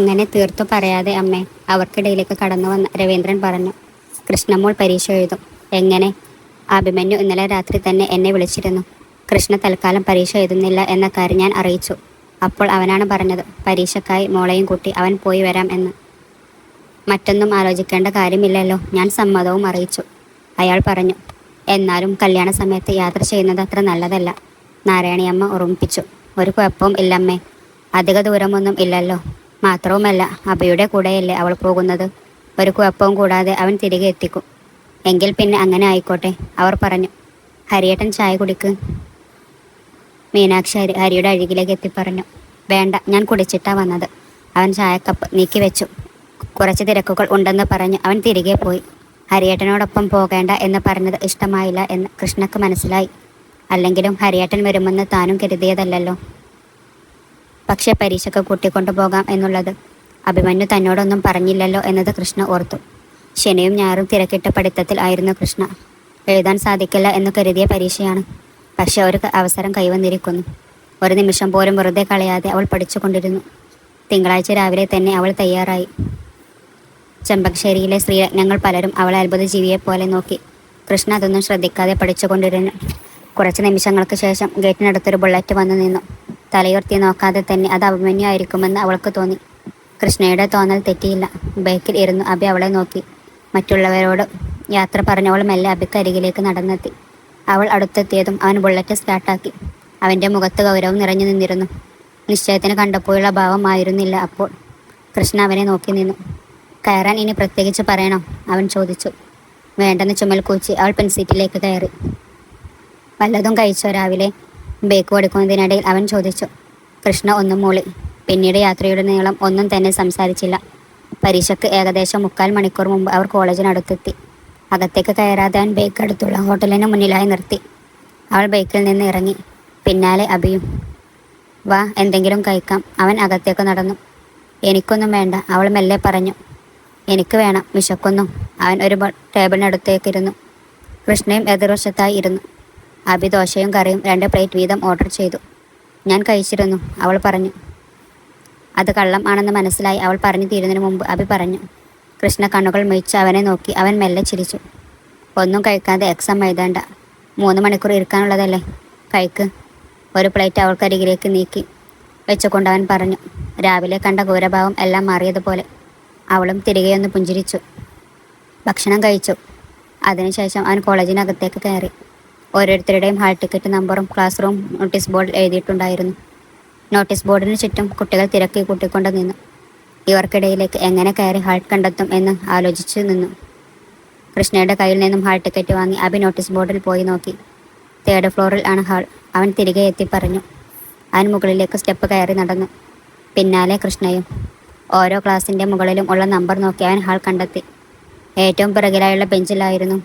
അങ്ങനെ തീർത്തു പറയാതെ അമ്മേ, അവർക്കിടയിലേക്ക് കടന്നു വന്ന രവീന്ദ്രൻ പറഞ്ഞു. കൃഷ്ണമോൾ പരീക്ഷ എഴുതും. എങ്ങനെ? അഭിമന്യു ഇന്നലെ രാത്രി തന്നെ എന്നെ വിളിച്ചിരുന്നു. കൃഷ്ണ തൽക്കാലം പരീക്ഷ എഴുതുന്നില്ല എന്ന കാര്യം ഞാൻ അറിയിച്ചു. അപ്പോൾ അവനാണ് പറഞ്ഞത്, പരീക്ഷക്കായി മോളെയും കൂട്ടി അവൻ പോയി വരാം എന്ന്. മറ്റൊന്നും ആലോചിക്കേണ്ട കാര്യമില്ലല്ലോ. ഞാൻ സമ്മതവും അറിയിച്ചു. അയാൾ പറഞ്ഞു. എന്നാലും കല്യാണ സമയത്ത് യാത്ര ചെയ്യുന്നത് അത്ര നല്ലതല്ല, നാരായണിയമ്മ ഓർമ്മിപ്പിച്ചു. ഒരു കുഴപ്പവും ഇല്ലമ്മേ, അധിക ദൂരമൊന്നും ഇല്ലല്ലോ. മാത്രവുമല്ല, അബിയുടെ കൂടെയല്ലേ അവൾ പോകുന്നത്. ഒരു കുഴപ്പവും കൂടാതെ അവൻ തിരികെ എത്തിക്കും. എങ്കിൽ പിന്നെ അങ്ങനെ ആയിക്കോട്ടെ, അവർ പറഞ്ഞു. ഹരിയേട്ടൻ ചായ കുടിക്ക്. മീനാക്ഷി ഹരിയുടെ അരികിലേക്ക് എത്തി പറഞ്ഞു. വേണ്ട, ഞാൻ കുടിച്ചിട്ടാ വന്നത്. അവൻ ചായക്കപ്പ് നീക്കി വെച്ചു. കുറച്ച് തിരക്കുകൾ ഉണ്ടെന്ന് പറഞ്ഞ് അവൻ തിരികെ പോയി. ഹരിയേട്ടനോടൊപ്പം പോകേണ്ട എന്ന് പറഞ്ഞത് ഇഷ്ടമായില്ല എന്ന് കൃഷ്ണക്ക് മനസ്സിലായി. അല്ലെങ്കിലും ഹരിയേട്ടൻ വരുമെന്ന് താനും കരുതിയതല്ലല്ലോ. പക്ഷെ പരീക്ഷയ്ക്ക് കൂട്ടിക്കൊണ്ടു പോകാം എന്നുള്ളത് അഭിമന്യു തന്നോടൊന്നും പറഞ്ഞില്ലല്ലോ എന്നത് കൃഷ്ണ ഓർത്തു. ശനിയും ഞായറും തിരക്കിട്ട പഠിത്തത്തിൽ ആയിരുന്നു കൃഷ്ണ. എഴുതാൻ സാധിക്കില്ല എന്ന് കരുതിയ പരീക്ഷയാണ്. പക്ഷെ ഒരു അവസരം കൈവന്നിരിക്കുന്നു. ഒരു നിമിഷം പോലും വെറുതെ കളയാതെ അവൾ പഠിച്ചുകൊണ്ടിരുന്നു. തിങ്കളാഴ്ച രാവിലെ തന്നെ അവൾ തയ്യാറായി. ചെമ്പകശ്ശേരിയിലെ സ്ത്രീരത്നങ്ങൾ പലരും അവളെ അത്ഭുത ജീവിയെപ്പോലെ നോക്കി. കൃഷ്ണ അതൊന്നും ശ്രദ്ധിക്കാതെ പഠിച്ചുകൊണ്ടിരുന്നു. കുറച്ച് നിമിഷങ്ങൾക്ക് ശേഷം ഗേറ്റിനടുത്തൊരു ബുള്ളറ്റ് വന്നു നിന്നു. തലയുർത്തി നോക്കാതെ തന്നെ അത് അഭിമന്യു ആയിരിക്കുമെന്ന് അവൾക്ക് തോന്നി. കൃഷ്ണയുടെ തോന്നൽ തെറ്റിയില്ല. ബൈക്കിൽ ഇരുന്നു അബി അവളെ നോക്കി. മറ്റുള്ളവരോട് യാത്ര പറഞ്ഞവൾ മെല്ലെ അബിക്ക് അരികിലേക്ക് നടന്നെത്തി. അവൾ അടുത്തെത്തിയതും അവൻ ബുള്ളറ്റ് സ്റ്റാർട്ടാക്കി. അവൻ്റെ മുഖത്ത് ഗൗരവം നിറഞ്ഞു നിന്നിരുന്നു. നിശ്ചയത്തിന് കണ്ടപ്പോഴുള്ള ഭാവമായിരുന്നില്ല അപ്പോൾ. കൃഷ്ണ അവനെ നോക്കി നിന്നു. കയറാൻ ഇനി പ്രത്യേകിച്ച് പറയണോ? അവൻ ചോദിച്ചു. വേണ്ടെന്ന് ചുമൽ കൂച്ചി അവൾ പെൺസീറ്റിലേക്ക് കയറി. വല്ലതും കഴിച്ചോ രാവിലെ? ബേക്ക് കൊടുക്കുന്നതിനിടയിൽ അവൻ ചോദിച്ചു. കൃഷ്ണ ഒന്നും മൂളി. പിന്നീട് യാത്രയുടെ നീളം ഒന്നും തന്നെ സംസാരിച്ചില്ല. പരീക്ഷയ്ക്ക് ഏകദേശം 3/4 മണിക്കൂർ മുമ്പ് അവർ കോളേജിനടുത്തെത്തി. അകത്തേക്ക് കയറാതെ അവൻ ബേക്ക് അടുത്തുള്ള ഹോട്ടലിന് മുന്നിലായി നിർത്തി. അവൾ ബൈക്കിൽ നിന്ന് ഇറങ്ങി. പിന്നാലെ അബിയും. വാ, എന്തെങ്കിലും കഴിക്കാം. അവൻ അകത്തേക്ക് നടന്നു. എനിക്കൊന്നും വേണ്ട, അവൾ മെല്ലെ പറഞ്ഞു. എനിക്ക് വേണം, വിശക്കുന്നു. അവൻ ഒരു ടേബിളിനടുത്തേക്കിരുന്നു. കൃഷ്ണയും എതിർവശത്തായി ഇരുന്നു. അബി ദോശയും കറിയും 2 പ്ലേറ്റ് വീതം ഓർഡർ ചെയ്തു. ഞാൻ കഴിച്ചിരുന്നു, അവൾ പറഞ്ഞു. അത് കള്ളം ആണെന്ന് മനസ്സിലായി അവൾ പറഞ്ഞു തീരുന്നതിന് മുമ്പ് അബി പറഞ്ഞു. കൃഷ്ണ കണ്ണുകൾ മിഴിച്ച് അവനെ നോക്കി. അവൻ മെല്ലെ ചിരിച്ചു. ഒന്നും കഴിക്കാതെ എക്സാം എഴുതേണ്ട. 3 മണിക്കൂർ ഇരിക്കാനുള്ളതല്ലേ, കഴിക്ക്. ഒരു പ്ലേറ്റ് അവൾക്കരികിലേക്ക് നീക്കി വെച്ചുകൊണ്ട് അവൻ പറഞ്ഞു. രാവിലെ കണ്ട ഗൗരഭാവം എല്ലാം മാറിയതുപോലെ. അവളും തിരികെയൊന്ന് പുഞ്ചിരിച്ചു. ഭക്ഷണം കഴിച്ചു. അതിനുശേഷം അവൻ കോളേജിനകത്തേക്ക് കയറി. ഓരോരുത്തരുടെയും ഹാൾ ടിക്കറ്റ് നമ്പറും ക്ലാസ് റൂം നോട്ടീസ് ബോർഡിൽ എഴുതിയിട്ടുണ്ടായിരുന്നു. നോട്ടീസ് ബോർഡിന് ചുറ്റും കുട്ടികൾ തിരക്കി കൂട്ടിക്കൊണ്ട് നിന്നു. ഇവർക്കിടയിലേക്ക് എങ്ങനെ കയറി ഹാൾ കണ്ടെത്തും എന്ന് ആലോചിച്ചു നിന്നു. കൃഷ്ണയുടെ കയ്യിൽ നിന്നും ഹാൾ ടിക്കറ്റ് വാങ്ങി അബി നോട്ടീസ് ബോർഡിൽ പോയി നോക്കി. 3rd ഫ്ലോറിൽ ആണ് ഹാൾ. അവൻ തിരികെ എത്തി പറഞ്ഞു. അവൻ മുകളിലേക്ക് സ്റ്റെപ്പ് കയറി നടന്നു. പിന്നാലെ കൃഷ്ണയും. ഓരോ ക്ലാസിൻ്റെ മുകളിലും ഉള്ള നമ്പർ നോക്കി അവൻ ഹാൾ കണ്ടെത്തി. ഏറ്റവും പിറകിലായുള്ള ബെഞ്ചിലായിരുന്നു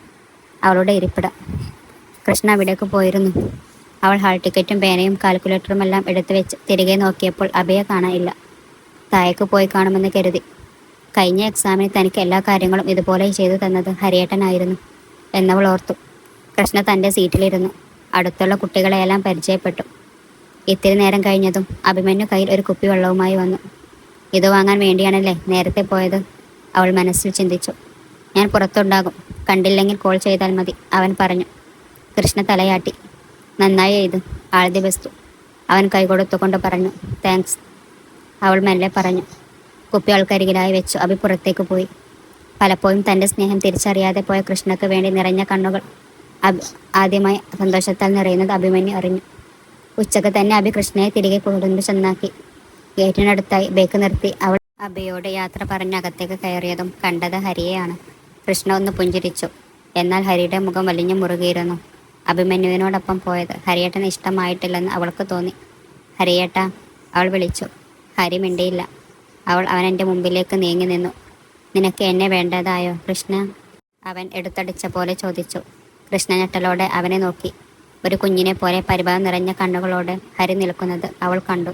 അവളുടെ ഇരിപ്പിടം. കൃഷ്ണ അവിടേക്ക് പോയിരുന്നു. അവൾ ഹാൾ ടിക്കറ്റും പേനയും കാൽക്കുലേറ്ററുമെല്ലാം എടുത്തു വെച്ച് തിരികെ നോക്കിയപ്പോൾ അബിയെ കാണാനില്ല. താഴേക്ക് പോയി കാണുമെന്ന് കരുതി. കഴിഞ്ഞ എക്സാമിന് തനിക്ക് എല്ലാ കാര്യങ്ങളും ഇതുപോലെ ചെയ്തു തന്നത് ഹരിയേട്ടനായിരുന്നു എന്നവൾ ഓർത്തു. കൃഷ്ണ തൻ്റെ സീറ്റിലിരുന്നു. അടുത്തുള്ള കുട്ടികളെയെല്ലാം പരിചയപ്പെട്ടു. ഇത്തിരി നേരം കഴിഞ്ഞതും അഭിമന്യു കയ്യിൽ ഒരു കുപ്പി വെള്ളവുമായി വന്നു. ഇത് വാങ്ങാൻ വേണ്ടിയാണല്ലേ നേരത്തെ പോയത്, അവൾ മനസ്സിൽ ചിന്തിച്ചു. ഞാൻ പുറത്തുണ്ടാകും, കണ്ടില്ലെങ്കിൽ കോൾ ചെയ്താൽ മതി, അവൻ പറഞ്ഞു. കൃഷ്ണ തലയാട്ടി. നന്നായി എഴുത്, ആൾ ദി ബെസ്റ്റ്, അവൻ കൈ കൊടുത്തുകൊണ്ട് പറഞ്ഞു. താങ്ക്സ്, അവൾ മെല്ലെ പറഞ്ഞു. കുപ്പി ആൾക്കരികിലായി വെച്ചു അബി പുറത്തേക്ക് പോയി. പലപ്പോഴും തൻ്റെ സ്നേഹം തിരിച്ചറിയാതെ പോയ കൃഷ്ണക്ക് വേണ്ടി നിറഞ്ഞ കണ്ണുകൾ ആദ്യമായി സന്തോഷത്താൽ നിറയുന്നത് അഭിമന്യു അറിഞ്ഞു. ഉച്ചക്ക് തന്നെ അബി കൃഷ്ണയെ തിരികെ കൊണ്ടു ചെന്നാക്കി. ഗേറ്റിനടുത്തായി ബൈക്ക് നിർത്തി അവൾ അബിയോട് യാത്ര പറഞ്ഞ് അകത്തേക്ക് കയറിയതും കണ്ടത് ഹരിയെയാണ്. കൃഷ്ണ ഒന്ന് പുഞ്ചിരിച്ചു. എന്നാൽ ഹരിയുടെ മുഖം വലിഞ്ഞു മുറുകിയിരുന്നു. അഭിമന്യുവിനോടൊപ്പം പോയത് ഹരിയേട്ടന് ഇഷ്ടമായിട്ടില്ലെന്ന് അവൾക്ക് തോന്നി. ഹരിയേട്ടാ, അവൾ വിളിച്ചു. ഹരി മിണ്ടിയില്ല. അവൻ മുമ്പിലേക്ക് നീങ്ങി നിന്നു. നിനക്ക് എന്നെ വേണ്ടതായോ കൃഷ്ണ? അവൻ എടുത്തടിച്ച പോലെ ചോദിച്ചു. കൃഷ്ണ ഞെട്ടലോടെ അവനെ നോക്കി. ഒരു കുഞ്ഞിനെ പോലെ പരിഭവം നിറഞ്ഞ കണ്ണുകളോടെ ഹരി നിൽക്കുന്നത് അവൾ കണ്ടു.